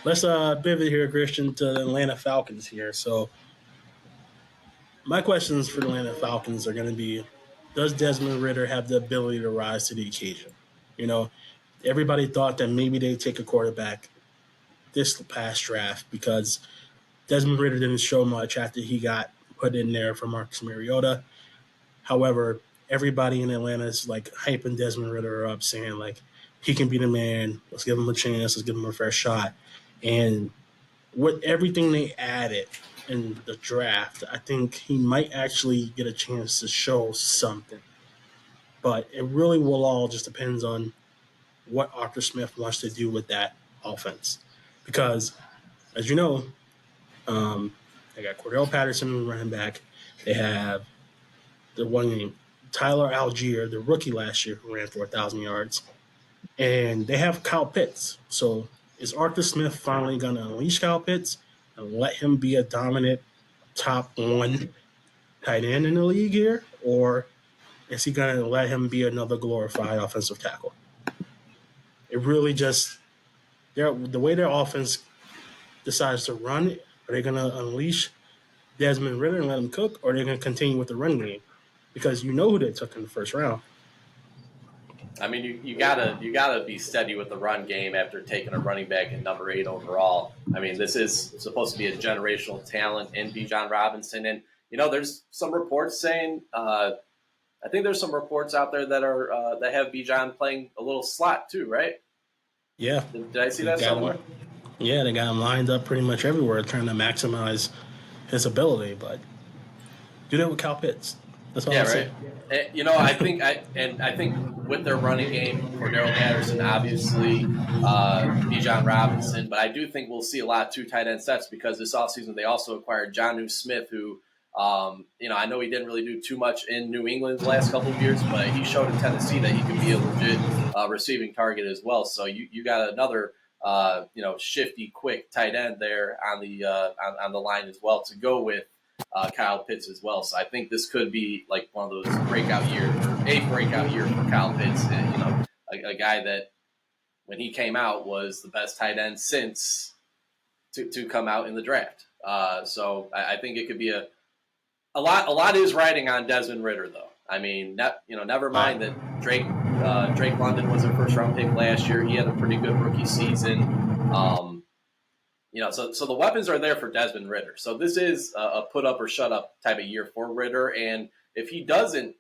Let's pivot here, Christian, to the Atlanta Falcons here. So my questions for the Atlanta Falcons are going to be: does Desmond Ritter have the ability to rise to the occasion? You know, everybody thought that maybe they'd take a quarterback this past draft because Desmond Ritter didn't show much after he got put in there for Marcus Mariota. However, everybody in Atlanta is like hyping Desmond Ritter up, saying like he can be the man. Let's give him a chance. Let's give him a fair shot. And with everything they added in the draft, I think he might actually get a chance to show something. But it really will all just depends on what Arthur Smith wants to do with that offense. Because, as you know, they got Cordell Patterson running back. They have the one named Tyler Algier, the rookie last year who ran for 1,000 yards. And they have Kyle Pitts. So is Arthur Smith finally going to unleash Kyle Pitts and let him be a dominant top one tight end in the league here? Or is he going to let him be another glorified offensive tackle? It really just, the way their offense decides to run, are they going to unleash Desmond Ritter and let him cook, or are they going to continue with the run game? Because you know who they took in the first round. I mean, you gotta be steady with the run game after taking a running back at number 8 overall. I mean, this is supposed to be a generational talent in Bijan Robinson, and there's some reports saying. I think there's some reports out there that are that have Bijan playing a little slot too, right? Yeah. Did I see that somewhere? Yeah, they got him lined up pretty much everywhere, trying to maximize his ability. But do that with Kyle Pitts. That's all I'm saying. I think with their running game, Cordell Patterson, obviously, Bijan Robinson, but I do think we'll see a lot of 2 tight end sets because this offseason they also acquired Jonnu Smith, who, I know he didn't really do too much in New England the last couple of years, but he showed in Tennessee that he could be a legit receiving target as well. So you got another, shifty, quick tight end there on the line as well to go with. Kyle Pitts as well. So I think this could be like one of those breakout year for Kyle Pitts. And, a guy that when he came out was the best tight end since to come out in the draft. So I think it could be a lot is riding on Desmond Ritter though. I mean, never mind that Drake London was a first round pick last year. He had a pretty good rookie season. So the weapons are there for Desmond Ritter. So this is a put up or shut up type of year for Ritter. And if he doesn't,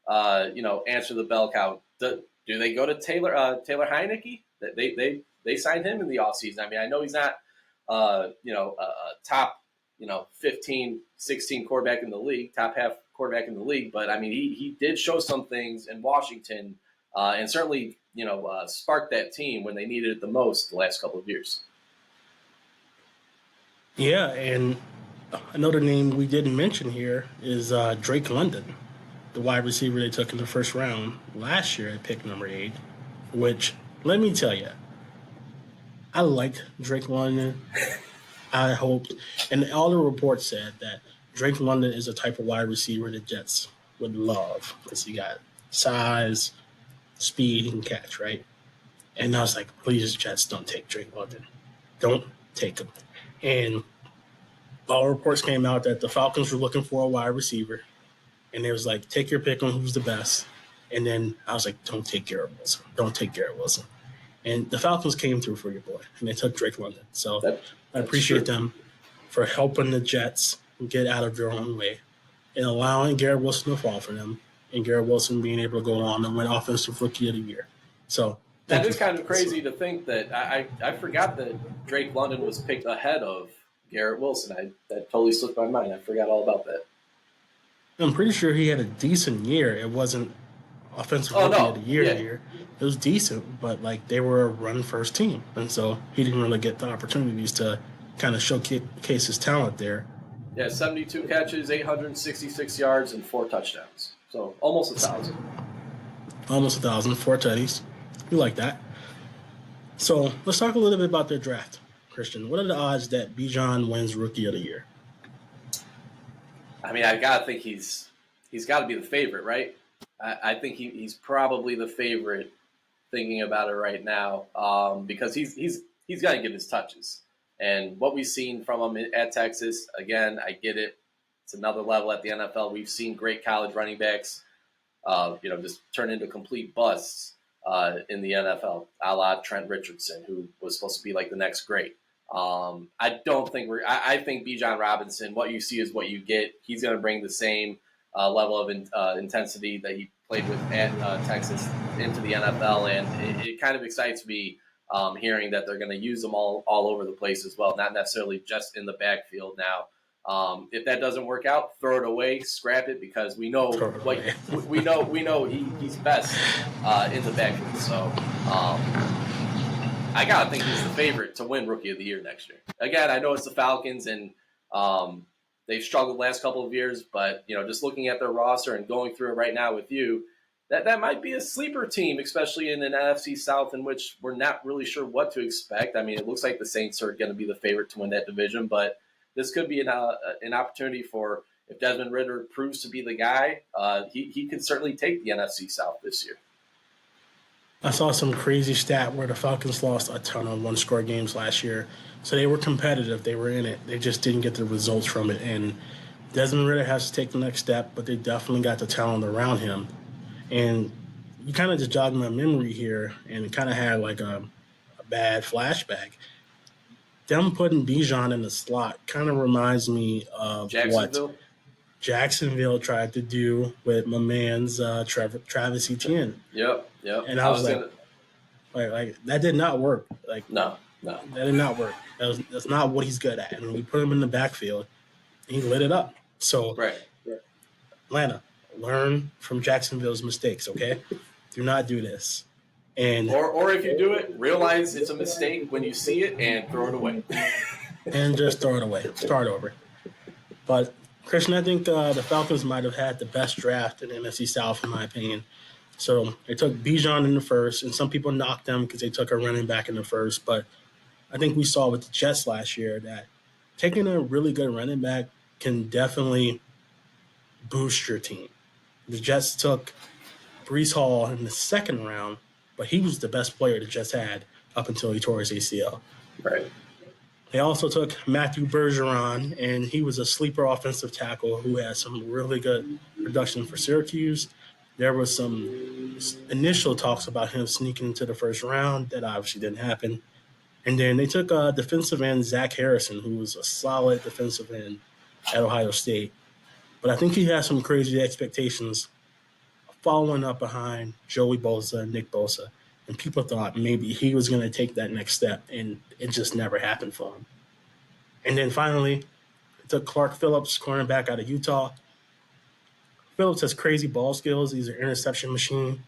answer the bell cow, do they go to Taylor Heineke? They signed him in the offseason. I mean, I know he's not, a top, 15, 16 quarterback in the league, top half quarterback in the league. But I mean, he did show some things in Washington, and certainly, sparked that team when they needed it the most the last couple of years. Yeah, and another name we didn't mention here is Drake London, the wide receiver they took in the first round last year at pick number 8, which, let me tell you, I liked Drake London. I hoped, and all the reports said that Drake London is a type of wide receiver the Jets would love because he got size, speed, he can catch, right? And I was like, please, Jets, don't take Drake London. Don't take him. And all reports came out that the Falcons were looking for a wide receiver. And they was like, take your pick on who's the best. And then I was like, don't take Garrett Wilson. Don't take Garrett Wilson. And the Falcons came through for your boy. And they took Drake London. So I appreciate them for helping the Jets get out of their own way and allowing Garrett Wilson to fall for them. And Garrett Wilson being able to go on and win Offensive Rookie of the Year. So that is kind of crazy to think that I forgot that Drake London was picked ahead of Garrett Wilson. That totally slipped my mind. I forgot all about that. I'm pretty sure he had a decent year. It wasn't Offensive Rookie of the Year. It was decent, but like they were a run first team, and so he didn't really get the opportunities to kind of showcase his talent there. Yeah, 72 catches, 866 yards, and 4 touchdowns. So almost 1,000. Almost 1,000, 4 tutties. We like that. So let's talk a little bit about their draft, Christian. What are the odds that Bijan wins Rookie of the Year? I mean, I gotta think he's got to be the favorite, right? I think he's probably the favorite thinking about it right now because he's got to get his touches. And what we've seen from him at Texas, again, I get it. It's another level at the NFL. We've seen great college running backs, just turn into complete busts in the NFL, a la Trent Richardson, who was supposed to be like the next great. I don't think I think Bijan Robinson, what you see is what you get. He's going to bring the same level of intensity that he played with at Texas into the NFL, and it kind of excites me hearing that they're going to use them all over the place as well, not necessarily just in the backfield now. If that doesn't work out, throw it away, scrap it, because we know we know he's best in the backfield. So I gotta think he's the favorite to win Rookie of the Year next year. Again, I know it's the Falcons, and they've struggled the last couple of years, but just looking at their roster and going through it right now with you, that might be a sleeper team, especially in an NFC South in which we're not really sure what to expect. I mean, it looks like the Saints are going to be the favorite to win that division, but this could be an opportunity for, if Desmond Ridder proves to be the guy, he could certainly take the NFC South this year. I saw some crazy stat where the Falcons lost a ton of one-score games last year. So they were competitive. They were in it. They just didn't get the results from it. And Desmond Ridder has to take the next step, but they definitely got the talent around him. And you kind of just jogged my memory here and kind of had like a bad flashback. Them putting Bijan in the slot kind of reminds me of what Jacksonville tried to do with my man's Travis Etienne. Yep. And I was like, that did not work. Like, no, that did not work. That's not what he's good at. And we put him in the backfield, he lit it up. So, right. Atlanta, learn from Jacksonville's mistakes. Okay, do not do this. And or if you do it, realize it's a mistake when you see it and throw it away. And just throw it away. Start over. But Christian, I think the Falcons might have had the best draft in the NFC South, in my opinion. So they took Bijan in the first, and some people knocked them because they took a running back in the first. But I think we saw with the Jets last year that taking a really good running back can definitely boost your team. The Jets took Breece Hall in the second round, but he was the best player the Jets had up until he tore his ACL. Right. They also took Matthew Bergeron, and he was a sleeper offensive tackle who had some really good production for Syracuse. There was some initial talks about him sneaking into the first round. That obviously didn't happen. And then they took defensive end Zach Harrison, who was a solid defensive end at Ohio State. But I think he has some crazy expectations following up behind Joey Bosa and Nick Bosa. And people thought maybe he was going to take that next step, and it just never happened for him. And then finally, they took Clark Phillips, cornerback out of Utah. Phillips has crazy ball skills. He's an interception machine.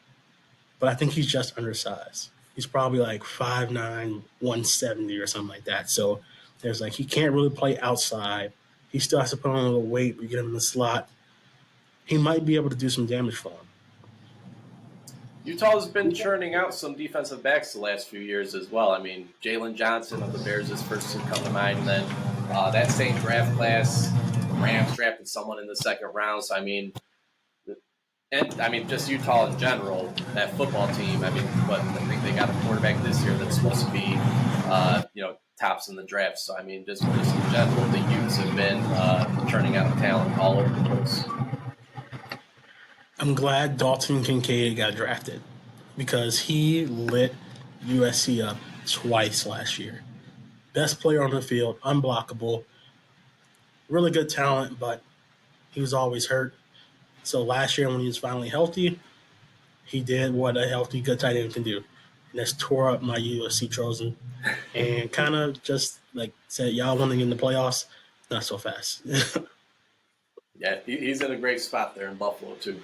But I think he's just undersized. He's probably like 5'9", 170 or something like that. So there's like he can't really play outside. He still has to put on a little weight. We get him in the slot. He might be able to do some damage for him. Utah has been churning out some defensive backs the last few years as well. I mean, Jalen Johnson of the Bears is first to come to mind. And then that same draft class, the Rams drafted someone in the second round. So, just Utah in general, that football team. I think they got a quarterback this year that's supposed to be, tops in the draft. So, just in general, the Utes have been churning out talent all over the place. I'm glad Dalton Kincaid got drafted because he lit USC up twice last year. Best player on the field, unblockable, really good talent, but he was always hurt. So last year when he was finally healthy, he did what a healthy, good tight end can do. And that's tore up my USC Trojan and kind of just like said, y'all want to get in the playoffs? Not so fast. Yeah, he's in a great spot there in Buffalo too.